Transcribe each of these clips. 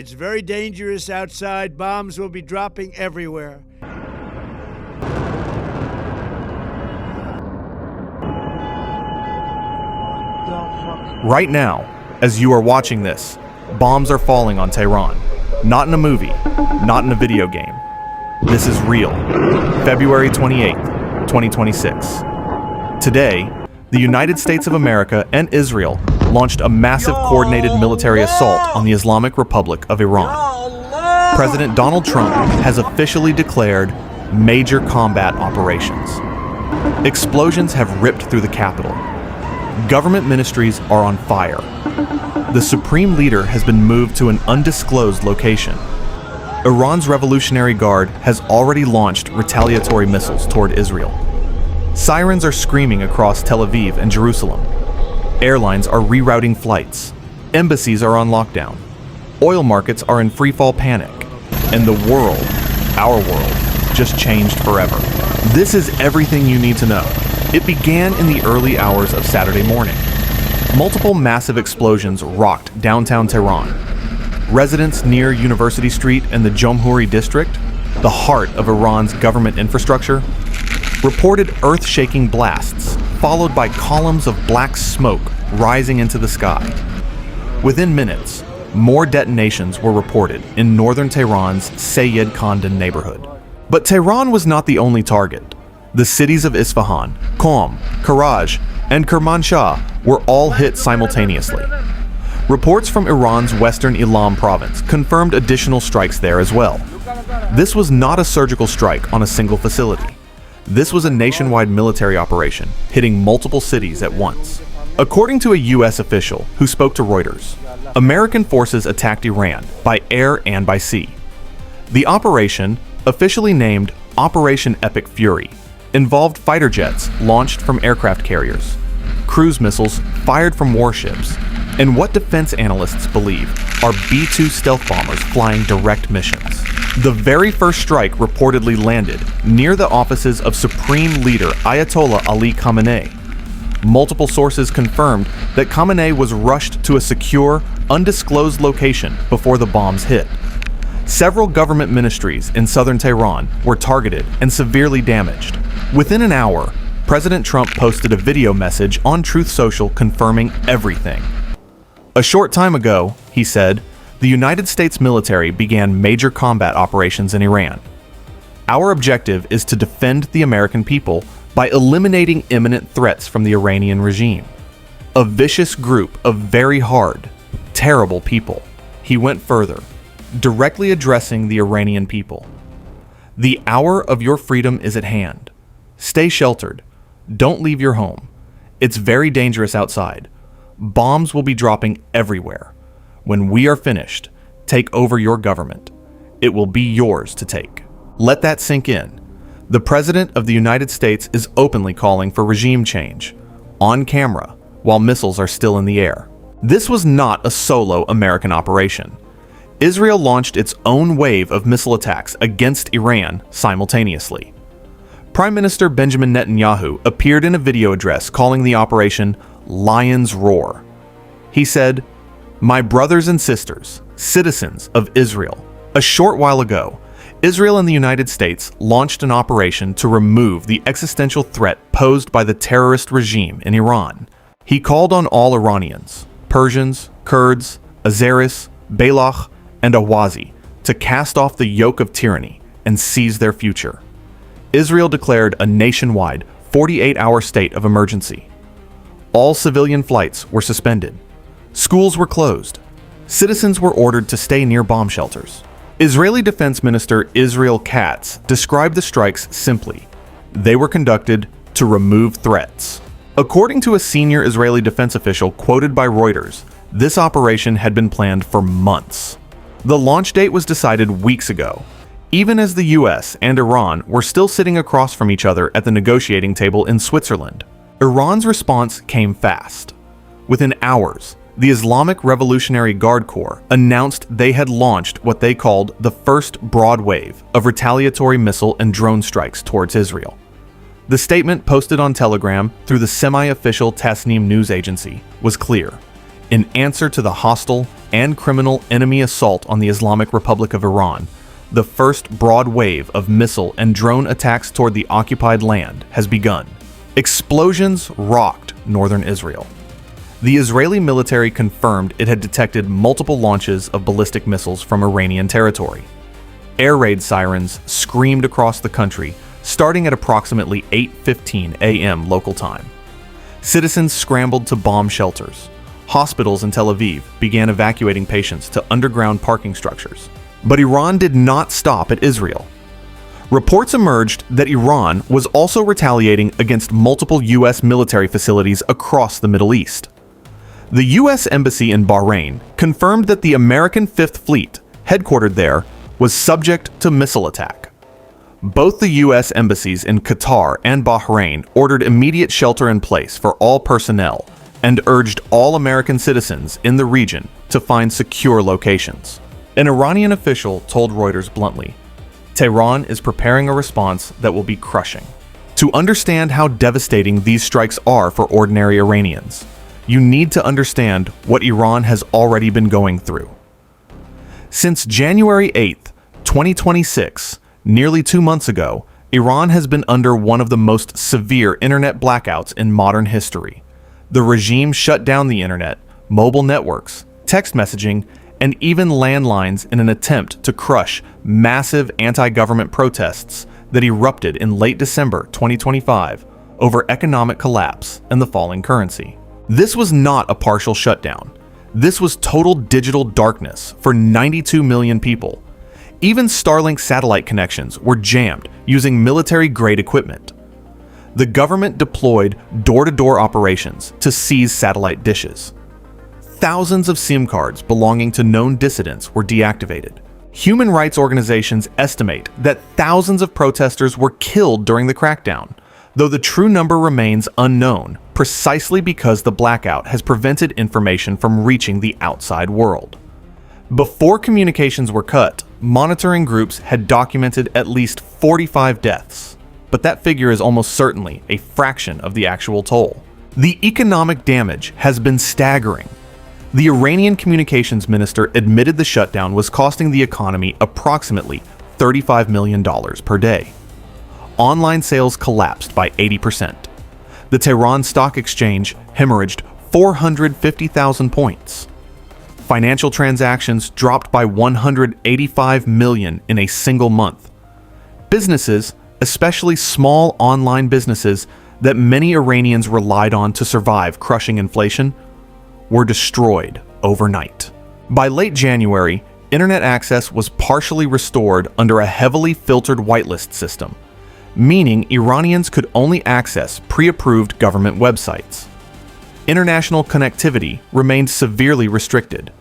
It's very dangerous outside. Bombs will be dropping everywhere. Right now, as you are watching this, bombs are falling on Tehran. Not in a movie, not in a video game. This is real. February 28th, 2026. Today, the United States of America and Israel launched a massive coordinated military assault on the Islamic Republic of Iran. President Donald Trump has officially declared major combat operations. Explosions have ripped through the Capitol. Government ministries are on fire. The supreme leader has been moved to an undisclosed location. Iran's Revolutionary Guard has already launched retaliatory missiles toward Israel. Sirens are screaming across Tel Aviv and Jerusalem. Airlines are rerouting flights. Embassies are on lockdown. Oil markets are in freefall panic. And the world, our world, just changed forever. This is everything you need to know. It began in the early hours of Saturday morning. Multiple massive explosions rocked downtown Tehran. Residents near University Street and the Jamhuri district, the heart of Iran's government infrastructure, reported earth-shaking blasts, followed by columns of black smoke rising into the sky. Within minutes, more detonations were reported in northern Tehran's Sayyid Khandan neighborhood. But Tehran was not the only target. The cities of Isfahan, Qom, Karaj, and Kermanshah were all hit simultaneously. Reports from Iran's western Elam province confirmed additional strikes there as well. This was not a surgical strike on a single facility. This was a nationwide military operation, hitting multiple cities at once. According to a U.S. official who spoke to Reuters, American forces attacked Iran by air and by sea. The operation, officially named Operation Epic Fury, involved fighter jets launched from aircraft carriers, cruise missiles fired from warships, and what defense analysts believe are B-2 stealth bombers flying direct missions. The very first strike reportedly landed near the offices of Supreme Leader Ayatollah Ali Khamenei. Multiple sources confirmed that Khamenei was rushed to a secure, undisclosed location before the bombs hit. Several government ministries in southern Tehran were targeted and severely damaged. Within an hour, President Trump posted a video message on Truth Social confirming everything. A short time ago, he said, the United States military began major combat operations in Iran. Our objective is to defend the American people by eliminating imminent threats from the Iranian regime, a vicious group of very hard, terrible people. He went further, directly addressing the Iranian people. The hour of your freedom is at hand. Stay sheltered. Don't leave your home. It's very dangerous outside. Bombs will be dropping everywhere. When we are finished, take over your government. It will be yours to take. Let that sink in. The President of the United States is openly calling for regime change, on camera, while missiles are still in the air. This was not a solo American operation. Israel launched its own wave of missile attacks against Iran simultaneously. Prime Minister Benjamin Netanyahu appeared in a video address calling the operation Lion's Roar. He said, "My brothers and sisters, citizens of Israel, a short while ago, Israel and the United States launched an operation to remove the existential threat posed by the terrorist regime in Iran." He called on all Iranians, Persians, Kurds, Azeris, Baloch, and Awazi to cast off the yoke of tyranny and seize their future. Israel declared a nationwide 48-hour state of emergency. All civilian flights were suspended. Schools were closed. Citizens were ordered to stay near bomb shelters. Israeli Defense Minister Israel Katz described the strikes simply. They were conducted to remove threats. According to a senior Israeli defense official quoted by Reuters, this operation had been planned for months. The launch date was decided weeks ago, even as the US and Iran were still sitting across from each other at the negotiating table in Switzerland. Iran's response came fast. Within hours, the Islamic Revolutionary Guard Corps announced they had launched what they called the first broad wave of retaliatory missile and drone strikes towards Israel. The statement posted on Telegram through the semi-official Tasnim news agency was clear. In answer to the hostile and criminal enemy assault on the Islamic Republic of Iran, the first broad wave of missile and drone attacks toward the occupied land has begun. Explosions rocked northern Israel. The Israeli military confirmed it had detected multiple launches of ballistic missiles from Iranian territory. Air raid sirens screamed across the country, starting at approximately 8:15 a.m. local time. Citizens scrambled to bomb shelters. Hospitals in Tel Aviv began evacuating patients to underground parking structures. But Iran did not stop at Israel. Reports emerged that Iran was also retaliating against multiple U.S. military facilities across the Middle East. The U.S. Embassy in Bahrain confirmed that the American Fifth Fleet, headquartered there, was subject to missile attack. Both the U.S. embassies in Qatar and Bahrain ordered immediate shelter in place for all personnel and urged all American citizens in the region to find secure locations. An Iranian official told Reuters bluntly, "Tehran is preparing a response that will be crushing." To understand how devastating these strikes are for ordinary Iranians, you need to understand what Iran has already been going through. Since January 8th, 2026, nearly 2 months ago, Iran has been under one of the most severe internet blackouts in modern history. The regime shut down the internet, mobile networks, text messaging, and even landlines in an attempt to crush massive anti-government protests that erupted in late December 2025 over economic collapse and the falling currency. This was not a partial shutdown. This was total digital darkness for 92 million people. Even Starlink satellite connections were jammed using military-grade equipment. The government deployed door-to-door operations to seize satellite dishes. Thousands of SIM cards belonging to known dissidents were deactivated. Human rights organizations estimate that thousands of protesters were killed during the crackdown, though the true number remains unknown, precisely because the blackout has prevented information from reaching the outside world. Before communications were cut, monitoring groups had documented at least 45 deaths, but that figure is almost certainly a fraction of the actual toll. The economic damage has been staggering. The Iranian communications minister admitted the shutdown was costing the economy approximately $35 million per day. Online sales collapsed by 80%. The Tehran Stock Exchange hemorrhaged 450,000 points. Financial transactions dropped by 185 million in a single month. Businesses, especially small online businesses that many Iranians relied on to survive crushing inflation, were destroyed overnight. By late January, internet access was partially restored under a heavily filtered whitelist system, meaning Iranians could only access pre-approved government websites. International connectivity remained severely restricted.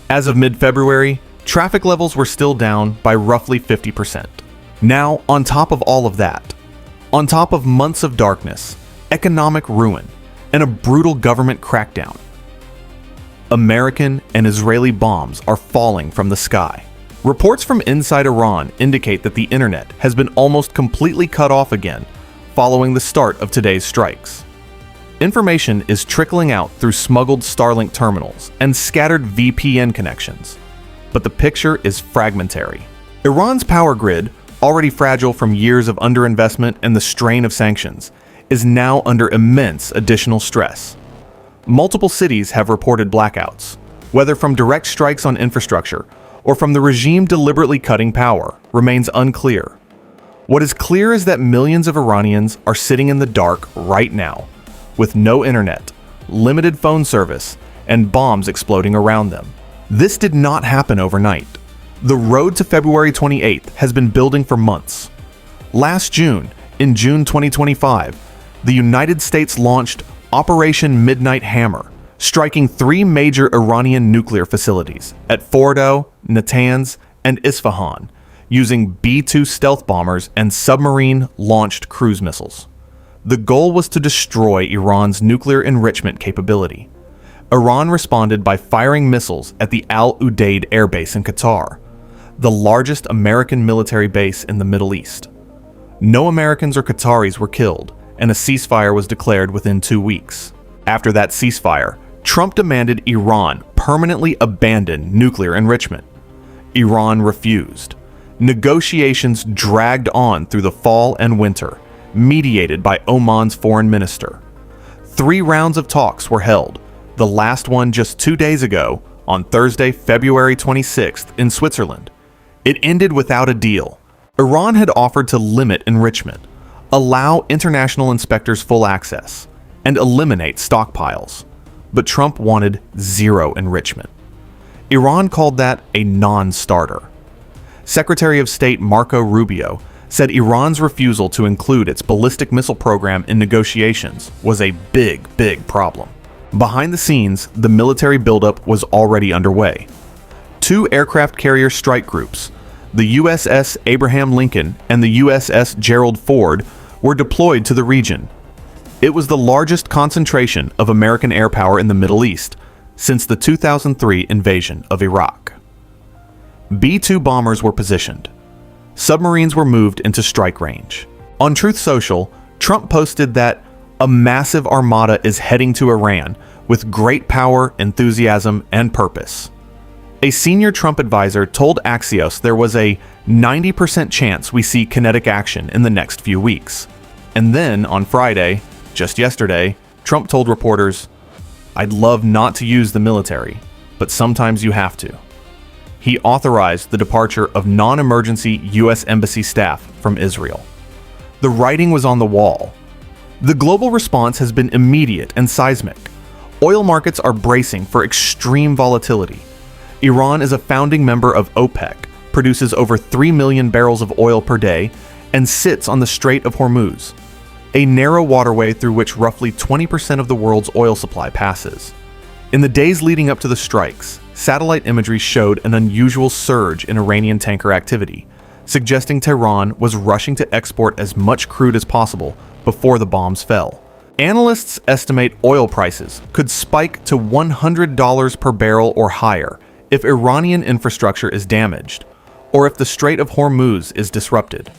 As of mid-February, traffic levels were still down by roughly 50%. Now, on top of all of that, on top of months of darkness, economic ruin, and a brutal government crackdown, American and Israeli bombs are falling from the sky. Reports from inside Iran indicate that the internet has been almost completely cut off again following the start of today's strikes. Information is trickling out through smuggled Starlink terminals and scattered VPN connections, but the picture is fragmentary. Iran's power grid, already fragile from years of underinvestment and the strain of sanctions, is now under immense additional stress. Multiple cities have reported blackouts, whether from direct strikes on infrastructure or from the regime deliberately cutting power, remains unclear. What is clear is that millions of Iranians are sitting in the dark right now, with no internet, limited phone service, and bombs exploding around them. This did not happen overnight. The road to February 28th has been building for months. Last June, in June 2025, the United States launched Operation Midnight Hammer, striking 3 major Iranian nuclear facilities at Fordo, Natanz, and Isfahan, using B-2 stealth bombers and submarine-launched cruise missiles. The goal was to destroy Iran's nuclear enrichment capability. Iran responded by firing missiles at the Al Udeid Air Base in Qatar, the largest American military base in the Middle East. No Americans or Qataris were killed, and a ceasefire was declared within 2 weeks. After that ceasefire, Trump demanded Iran permanently abandon nuclear enrichment. Iran refused. Negotiations dragged on through the fall and winter, mediated by Oman's foreign minister. 3 rounds of talks were held, the last one just 2 days ago, on Thursday, February 26th in Switzerland. It ended without a deal. Iran had offered to limit enrichment, allow international inspectors full access, and eliminate stockpiles. But Trump wanted zero enrichment. Iran called that a non-starter. Secretary of State Marco Rubio said Iran's refusal to include its ballistic missile program in negotiations was a big problem. Behind the scenes, the military buildup was already underway. 2 aircraft carrier strike groups, the USS Abraham Lincoln and the USS Gerald Ford, were deployed to the region. It was the largest concentration of American air power in the Middle East since the 2003 invasion of Iraq. B-2 bombers were positioned. Submarines were moved into strike range. On Truth Social, Trump posted that a massive armada is heading to Iran with great power, enthusiasm, and purpose. A senior Trump advisor told Axios there was a 90% chance we see kinetic action in the next few weeks. And then, on Friday, just yesterday, Trump told reporters, "I'd love not to use the military, but sometimes you have to." He authorized the departure of non-emergency U.S. Embassy staff from Israel. The writing was on the wall. The global response has been immediate and seismic. Oil markets are bracing for extreme volatility. Iran is a founding member of OPEC, produces over 3 million barrels of oil per day, and sits on the Strait of Hormuz, a narrow waterway through which roughly 20% of the world's oil supply passes. In the days leading up to the strikes, satellite imagery showed an unusual surge in Iranian tanker activity, suggesting Tehran was rushing to export as much crude as possible before the bombs fell. Analysts estimate oil prices could spike to $100 per barrel or higher if Iranian infrastructure is damaged, or if the Strait of Hormuz is disrupted.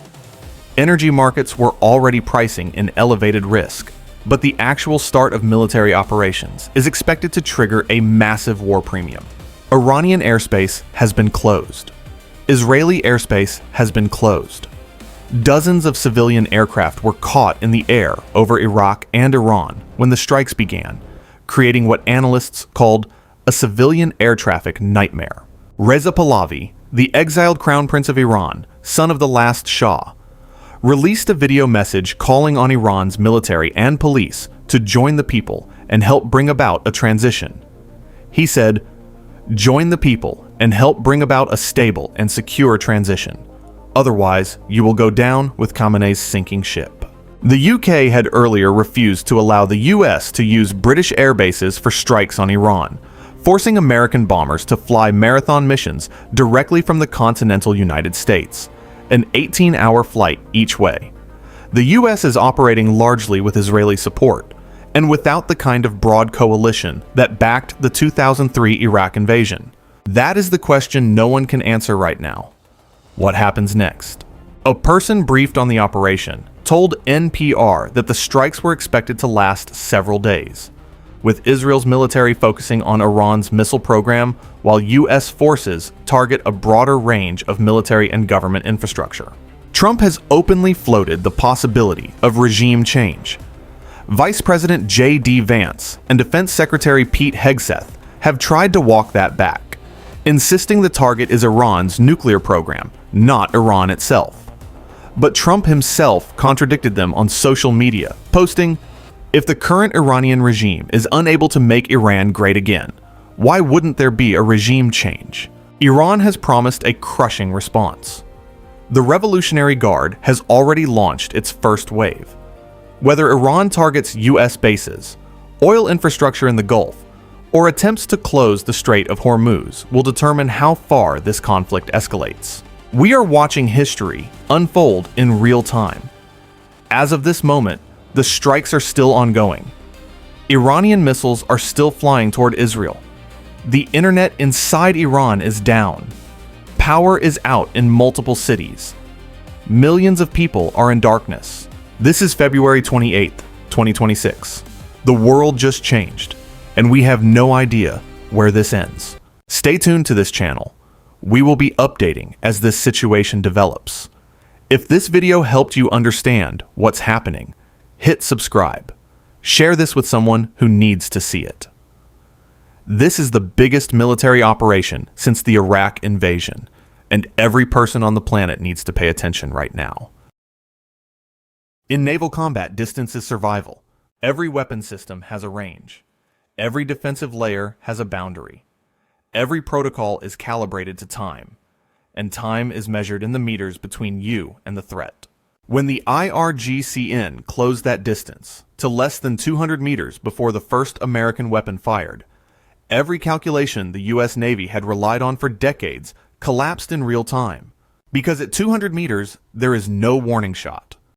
Energy markets were already pricing in elevated risk, but the actual start of military operations is expected to trigger a massive war premium. Iranian airspace has been closed. Israeli airspace has been closed. Dozens of civilian aircraft were caught in the air over Iraq and Iran when the strikes began, creating what analysts called a civilian air traffic nightmare. Reza Pahlavi, the exiled crown prince of Iran, son of the last Shah, released a video message calling on Iran's military and police to join the people and help bring about a transition. He said, "Join the people and help bring about a stable and secure transition. Otherwise, you will go down with Khamenei's sinking ship." The UK had earlier refused to allow the US to use British air bases for strikes on Iran, forcing American bombers to fly marathon missions directly from the continental United States, an 18-hour flight each way. The US is operating largely with Israeli support, and without the kind of broad coalition that backed the 2003 Iraq invasion. That is the question no one can answer right now. What happens next? A person briefed on the operation told NPR that the strikes were expected to last several days, with Israel's military focusing on Iran's missile program while US forces target a broader range of military and government infrastructure. Trump has openly floated the possibility of regime change. Vice President J.D. Vance and Defense Secretary Pete Hegseth have tried to walk that back, insisting the target is Iran's nuclear program, not Iran itself. But Trump himself contradicted them on social media, posting, "If the current Iranian regime is unable to make Iran great again, why wouldn't there be a regime change?" Iran has promised a crushing response. The Revolutionary Guard has already launched its first wave. Whether Iran targets US bases, oil infrastructure in the Gulf, or attempts to close the Strait of Hormuz will determine how far this conflict escalates. We are watching history unfold in real time. As of this moment, the strikes are still ongoing. Iranian missiles are still flying toward Israel. The internet inside Iran is down. Power is out in multiple cities. Millions of people are in darkness. This is February 28th, 2026. The world just changed. and we have no idea where this ends. Stay tuned to this channel. We will be updating as this situation develops. If this video helped you understand what's happening, hit subscribe. Share this with someone who needs to see it. This is the biggest military operation since the Iraq invasion, and every person on the planet needs to pay attention right now. In naval combat, distance is survival. Every weapon system has a range. Every defensive layer has a boundary. Every protocol is calibrated to time, and time is measured in the meters between you and the threat. When the IRGCN closed that distance to less than 200 meters before the first American weapon fired, every calculation the U.S. Navy had relied on for decades collapsed in real time. Because at 200 meters, there is no warning shot.